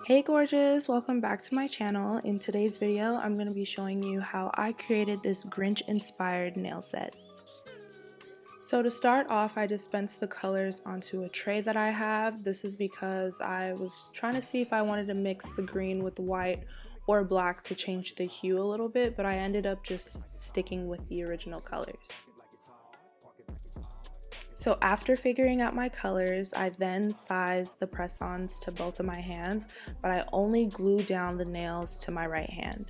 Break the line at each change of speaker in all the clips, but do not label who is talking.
Hey gorgeous, welcome back to my channel. In today's video, I'm going to be showing you how I created this Grinch inspired nail set. So to start off, I dispensed the colors onto a tray that I have. This is because I was trying to see if I wanted to mix the green with white or black to change the hue a little bit, but I ended up just sticking with the original colors. So after figuring out my colors, I then sized the press-ons to both of my hands, but I only glued down the nails to my right hand.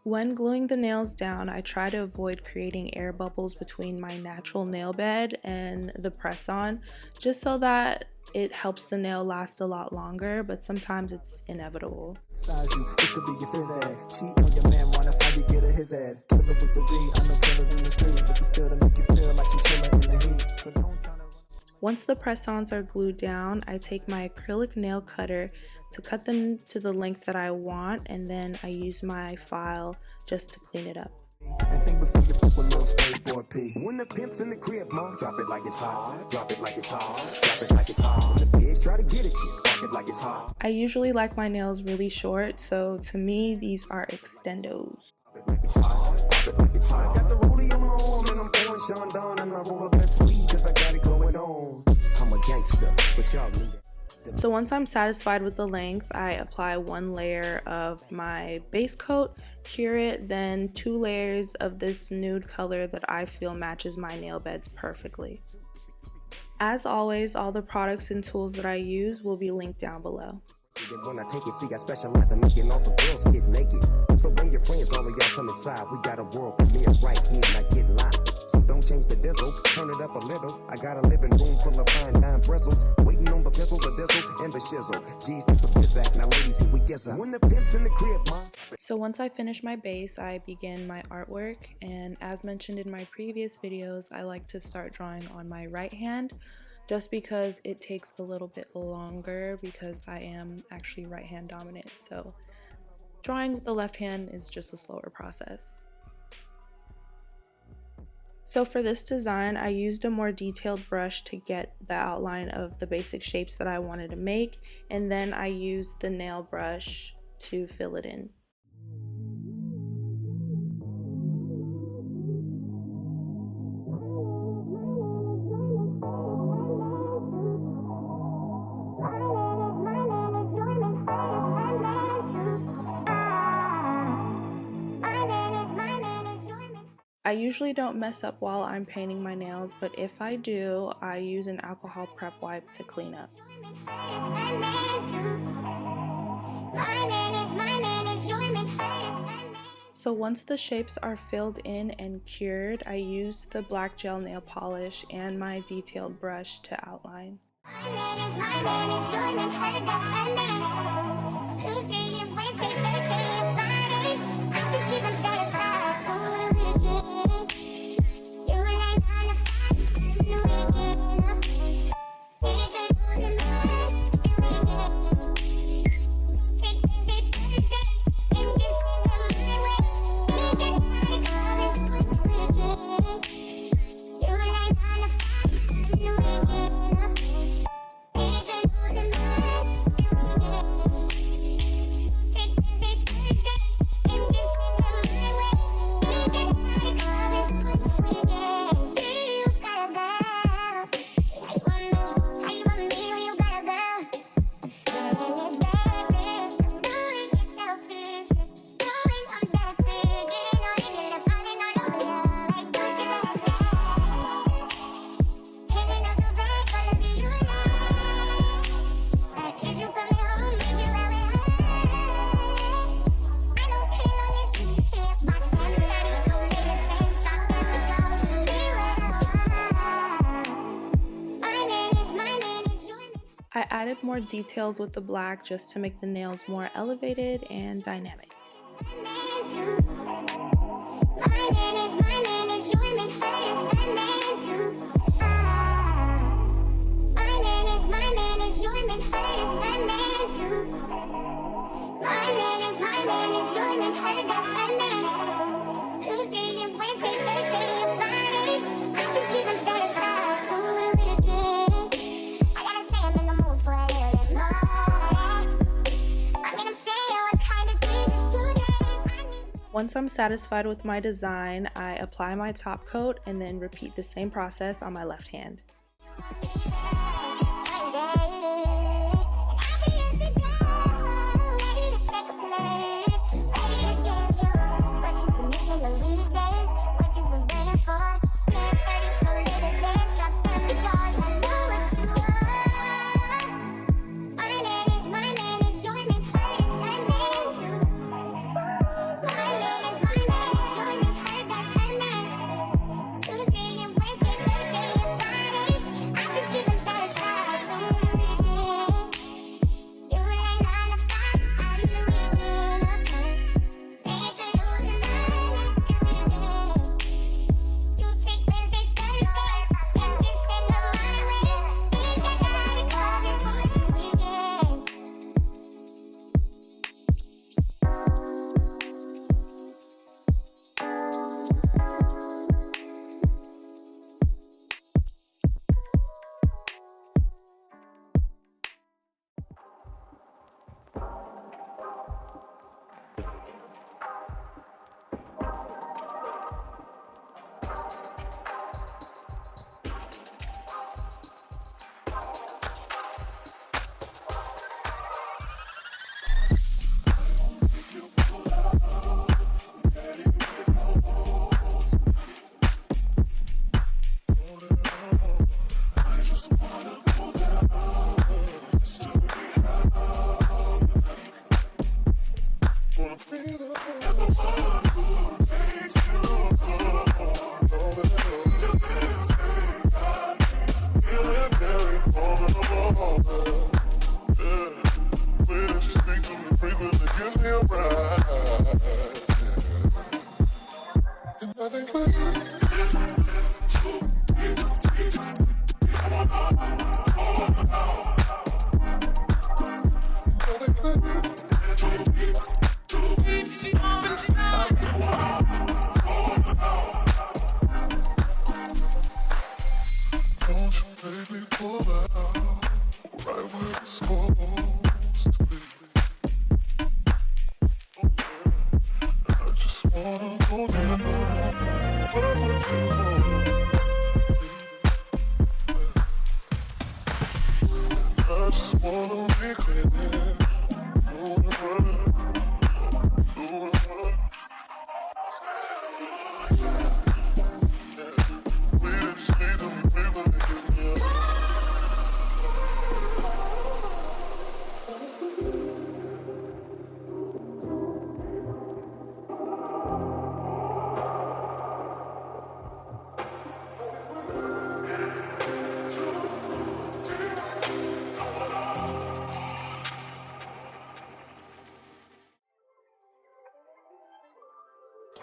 When gluing the nails down, I try to avoid creating air bubbles between my natural nail bed and the press-on, just so that it helps the nail last a lot longer, but sometimes it's inevitable. Once the press-ons are glued down, I take my acrylic nail cutter to cut them to the length that I want, and then I use my file just to clean it up.
And think before you fuck a little skateboard P. When the pimp's in the crib, mom, drop it like it's hot. Drop it like it's hot. Drop it like it's hot. When the pigs try to get at you, drop it like it's hot.
I usually like my nails really short, so to me these are extendos.
Drop it like it's hot. Drop it like it's hot. Got the rollie on my arm and I'm pouring Sean Don and I roll up that sweet cause I got it going on. I'm a gangster, but y'all need it.
So once I'm satisfied with the length, I apply one layer of my base coat, cure it, then 2 layers of this nude color that I feel matches my nail beds perfectly. As always, all the products and tools that I use will be linked down below.
When I take it, see I specialize in making all the girls get naked. So bring your friends, all of y'all come inside. We got a world premiere right here, and I get live. So don't change the diesel, turn it up a little. I got a living room full of fine dime bristles, waiting on the pistol, the diesel, and the shizzle. G's to the piss act. Now ladies, here we get some. When the pimp's in the crib, mom.
So once I finish my base, I begin my artwork, and as mentioned in my previous videos, I like to start drawing on my right hand, just because it takes a little bit longer because I am actually right hand dominant, so drawing with the left hand is just a slower process. So for this design, I used a more detailed brush to get the outline of the basic shapes that I wanted to make, and then I used the nail brush to fill it in. I usually don't mess up while I'm painting my nails, but if I do, I use an alcohol prep wipe to clean up. So once the shapes are filled in and cured, I use the black gel nail polish and my detailed brush to outline. I added more details with the black just to make the nails more elevated and dynamic. Tuesday and Wednesday, Thursday and Friday, I just keep them satisfied. I gotta say I'm in the mood for a little Once I'm satisfied with my design, I apply my top coat and then repeat the same process on my left hand.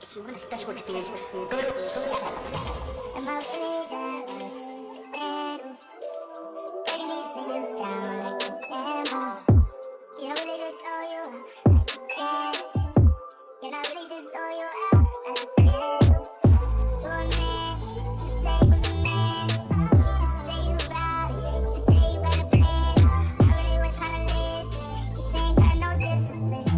If you want a special experience, go to 7. Am I really that much? Breaking these things down like a demo. You don't really just know you like you can. You're not really just know you as a friend. You a man, you say you was a man. You say you about it, you say you got a plan. I really was trying to listen, you say ain't got no discipline.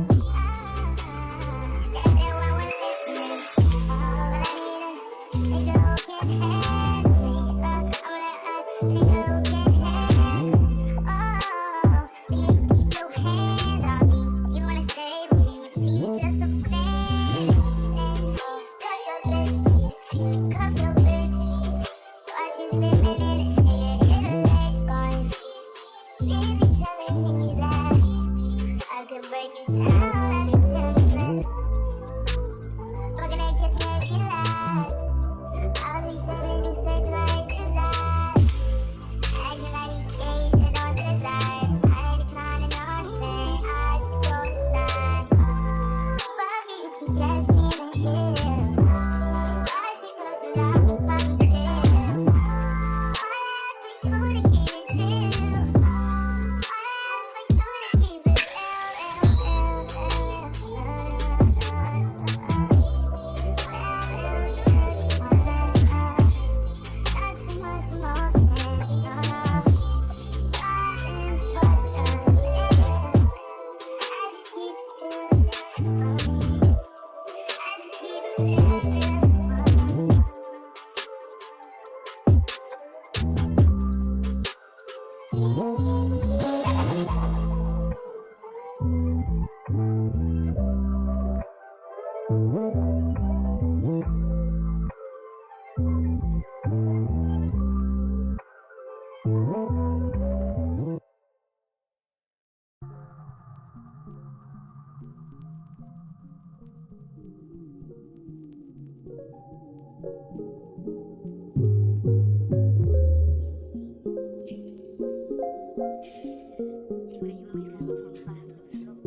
Anyway, you always got on some fly blue suit.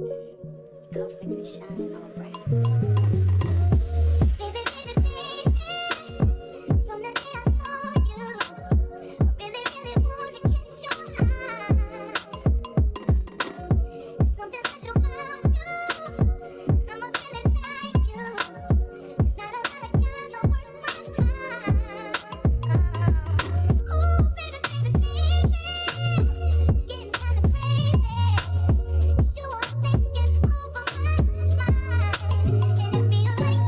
Cufflinks and shining all bright. Baby, baby, baby, from the day I saw you, I really, really want to catch your eye. There's something special about you, and I must really like you. There's not a lot of guys are worth my time. Oh, baby, baby, baby, it's getting kind of crazy. You are taking over my mind, and it feels like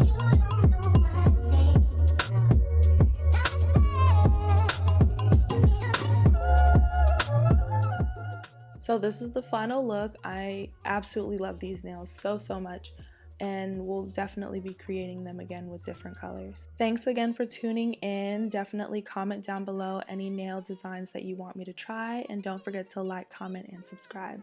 you don't know my name.
So this is the final look. I absolutely love these nails so much, and we'll definitely be creating them again with different colors. Thanks again for tuning in. Definitely comment down below any nail designs that you want me to try, and don't forget to like, comment, and subscribe.